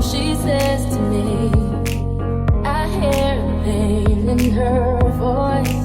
she says to me. I hear pain in her voice.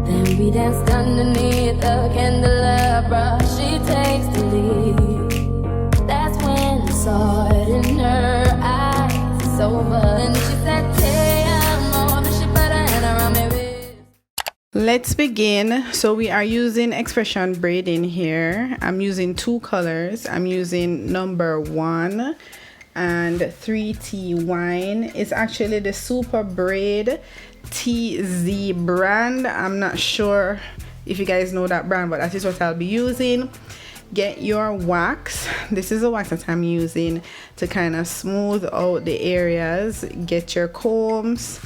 Then we danced underneath the candelabra. She takes the lead. That's when I saw it in her eyes. It's over. Then she said, "Hey, I'm on." She put her hand around my waist. Let's begin. So we are using expression braiding here. I'm using two colors. I'm using number 1 and 3T wine. It's actually the Super Braid TZ brand. I'm not sure if you guys know that brand, but that is what I'll be using. Get your wax. This is the wax that I'm using to kind of smooth out the areas. Get your combs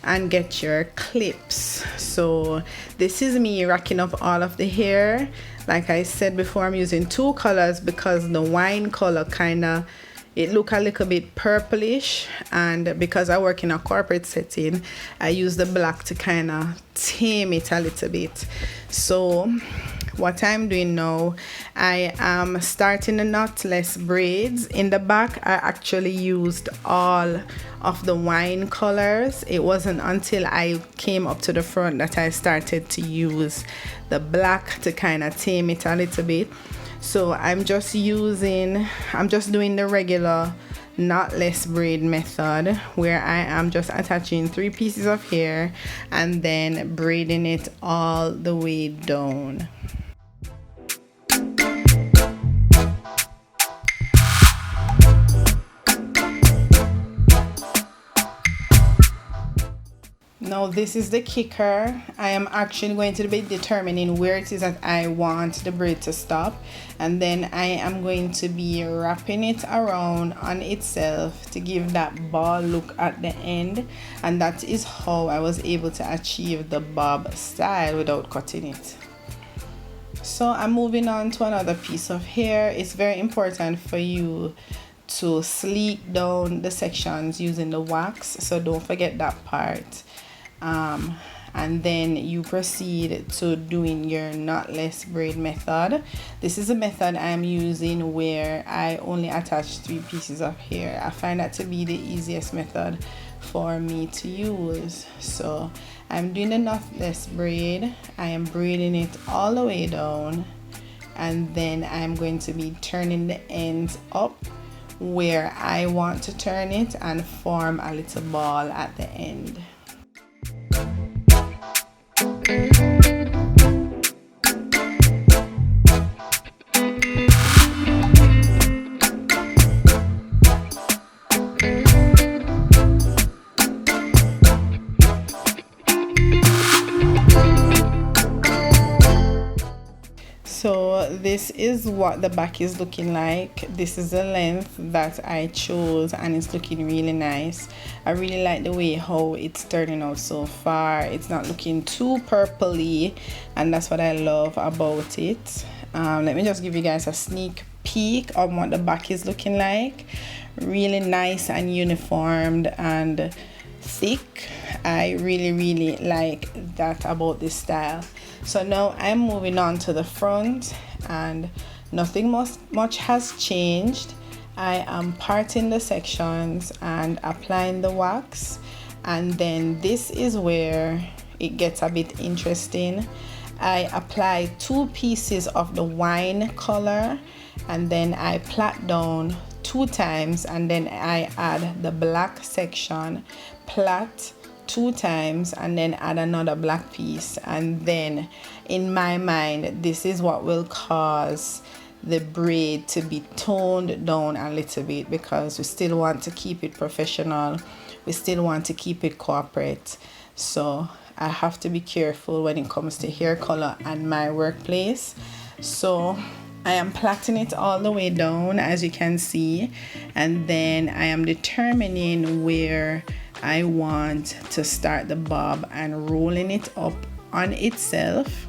and get your clips. So this is me racking up all of the hair. Like I said before, I'm using two colors because the wine color kind of, it look a little bit purplish, and because I work in a corporate setting, I use the black to kind of tame it a little bit. So what I'm doing now, I am starting the knotless braids. In the back, I actually used all of the wine colors. It wasn't until I came up to the front that I started to use the black to kind of tame it a little bit. So I'm just doing the regular knotless braid method, where I am just attaching 3 pieces of hair and then braiding it all the way down. Now this is the kicker. I am actually going to be determining where it is that I want the braid to stop, and then I am going to be wrapping it around on itself to give that ball look at the end, and that is how I was able to achieve the bob style without cutting it. So I'm moving on to another piece of hair. It's very important for you to sleek down the sections using the wax, so don't forget that part. And then you proceed to doing your knotless braid method. This is a method I'm using where I only attach 3 pieces of hair. I find that to be the easiest method for me to use. So I'm doing the knotless braid. I am braiding it all the way down, and then I'm going to be turning the ends up where I want to turn it and form a little ball at the end. So this is what the back is looking like. This is the length that I chose, and it's looking really nice. I really like the way how it's turning out so far. It's not looking too purpley, and that's what I love about it. Let me just give you guys a sneak peek of what the back is looking like. Really nice and uniformed and thick. I really like that about this style. So now I'm moving on to the front, and nothing much has changed. I am parting the sections and applying the wax, and then this is where it gets a bit interesting. I apply 2 pieces of the wine color, and then I plait down 2 times, and then I add the black section, plait 2 times, and then add another black piece. And then in my mind, this is what will cause the braid to be toned down a little bit, because we still want to keep it professional, we still want to keep it corporate. So I have to be careful when it comes to hair color and my workplace. So I am plaiting it all the way down, as you can see, and then I am determining where I want to start the bob and rolling it up on itself.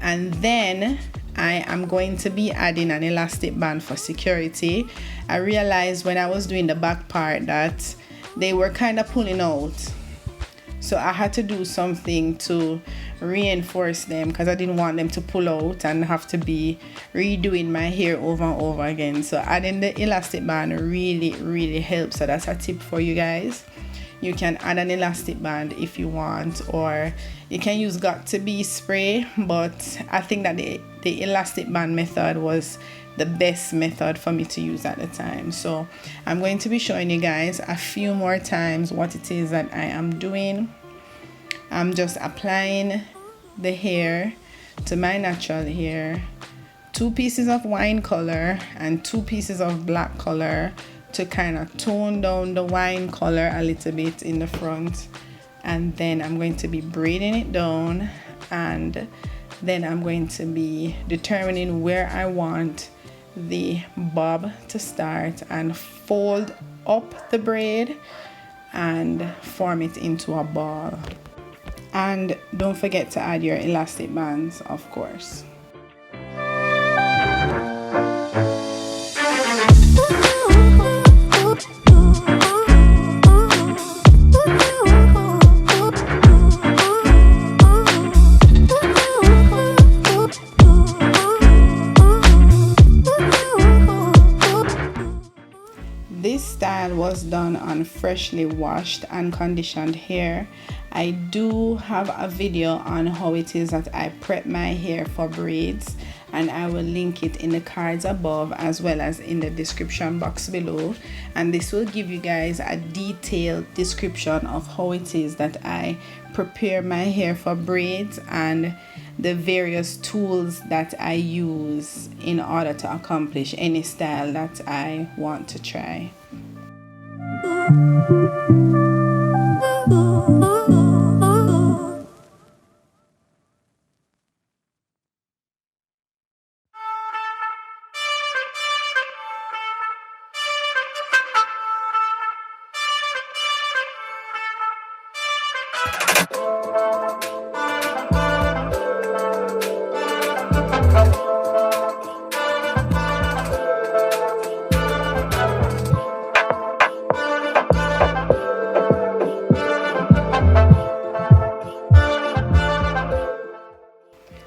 And then I am going to be adding an elastic band for security. I realized when I was doing the back part that they were kind of pulling out. so I had to do something to reinforce them because I didn't want them to pull out and have to be redoing my hair over and over again. So adding the elastic band really helps. So that's a tip for you guys. You can add an elastic band if you want, or you can use got to be spray, but I think that the elastic band method was the best method for me to use at the time. So I'm going to be showing you guys a few more times what it is that I am doing. I'm just applying the hair to my natural hair, 2 pieces of wine color and 2 pieces of black color to kind of tone down the wine color a little bit in the front, and then I'm going to be braiding it down, and then I'm going to be determining where I want the bob to start and fold up the braid and form it into a ball. And don't forget to add your elastic bands, of course. This style was done on freshly washed and conditioned hair. I do have a video on how it is that I prep my hair for braids, and I will link it in the cards above as well as in the description box below, and this will give you guys a detailed description of how it is that I prepare my hair for braids and the various tools that I use in order to accomplish any style that I want to try.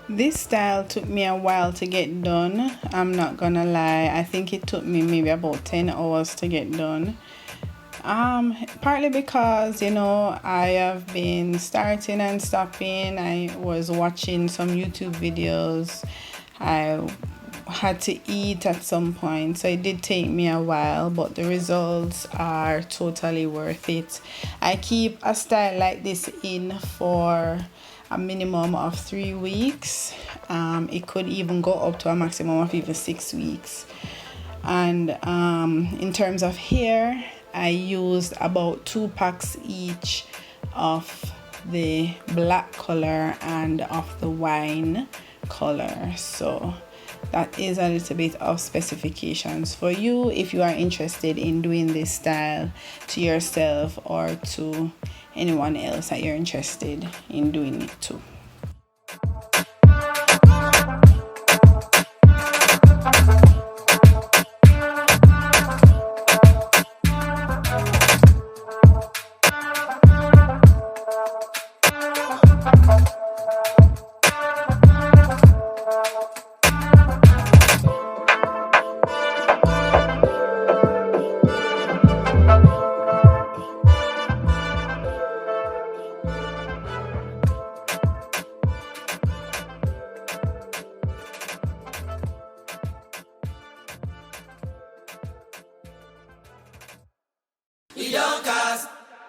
This style took me a while to get done. I'm not gonna lie, I think it took me maybe about 10 hours to get done. Partly because, you know, I have been starting and stopping. I was watching some YouTube videos. I had to eat at some point, so it did take me a while, but the results are totally worth it. I keep a style like this in for a minimum of 3 weeks. It could even go up to a maximum of even 6 weeks. And in terms of hair, I used about 2 packs each of the black color and of the wine color. So that is a little bit of specifications for you if you are interested in doing this style to yourself or to anyone else that you're interested in doing it to. We don't cast,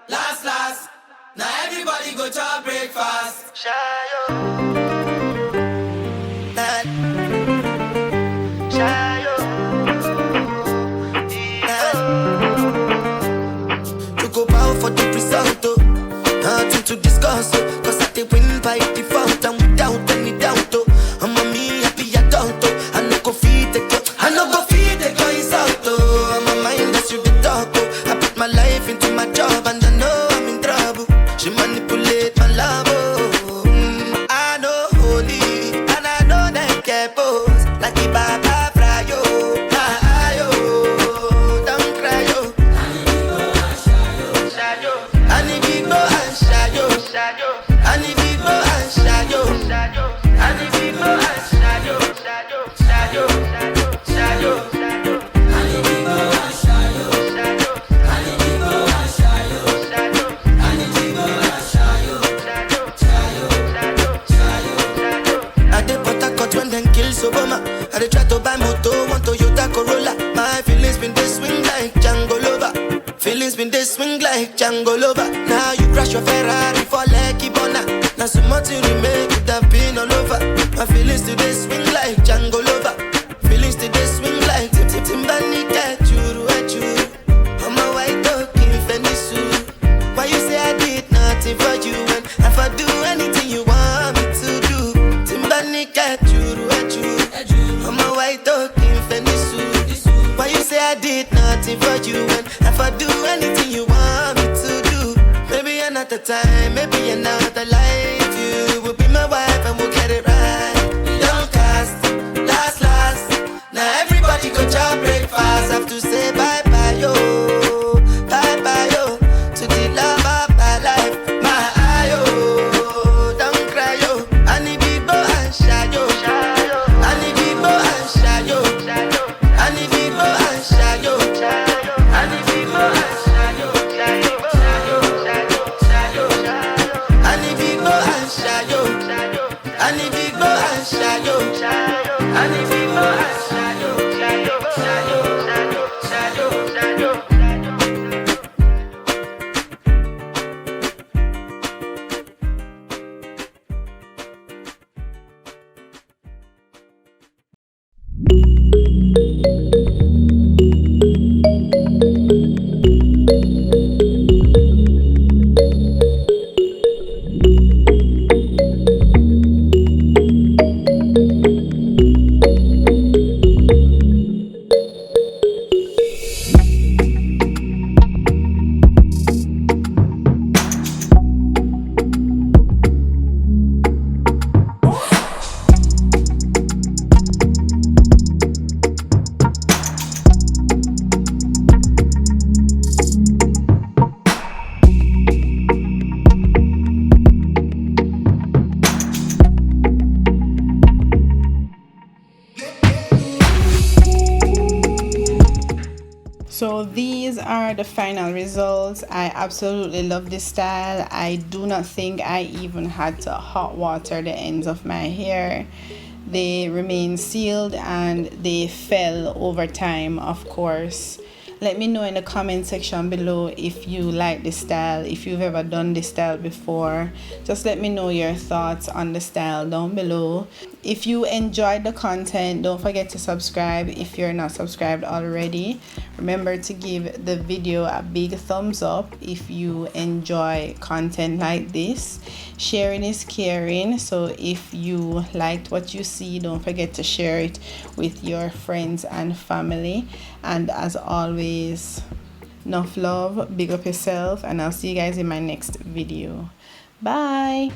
last. Now everybody go to breakfast. Shayo. Shayo. To go bow for the result, oh. Nothing to discuss, oh. Cause I did win by default and without any doubt, oh. I'm a me happy adult, oh. I no go feed the girl, I no go feed the guys out, oh. I'm a mind that's you the talk, oh. My life into my job and I know I'm in trouble. She manipulate my love, oh. I know feelings been they swing like Django Lover. Now you crash your Ferrari for Lucky Bona. Now so much you make it have been all over. My feelings today swing like Django Lover. Feelings today swing like Timbani cat churu at you. I'm a white dog in Fendi suit. Why you say I did nothing for you when if I do anything you want me to do? Timbani cat churu at you. I'm a white dog in Fendi suit. Why you say I did nothing for you when if I do anything you want me to do? Maybe another time, maybe another life. You will be my wife and we'll get it right. We don't cast, last. Now everybody go job breakfast. Have to say bye bye yo, to the love of my life. My eye yo, don't cry yo. I need people and shy yo. I need people and shy yo. I need people and shy yo. I need people and shy yo. I need people and shy yo. I need people and shy yo. I need people and shy yo. So these are the final results. I absolutely love this style. I do not think I even had to hot water the ends of my hair. They remain sealed and they fell over time, of course. Let me know in the comment section below if you like this style, if you've ever done this style before. Just let me know your thoughts on the style down below. If you enjoyed the content, don't forget to subscribe if you're not subscribed already. Remember to give the video a big thumbs up if you enjoy content like this. Sharing is caring, so if you liked what you see, don't forget to share it with your friends and family. And as always, enough love, big up yourself, and I'll see you guys in my next video. Bye.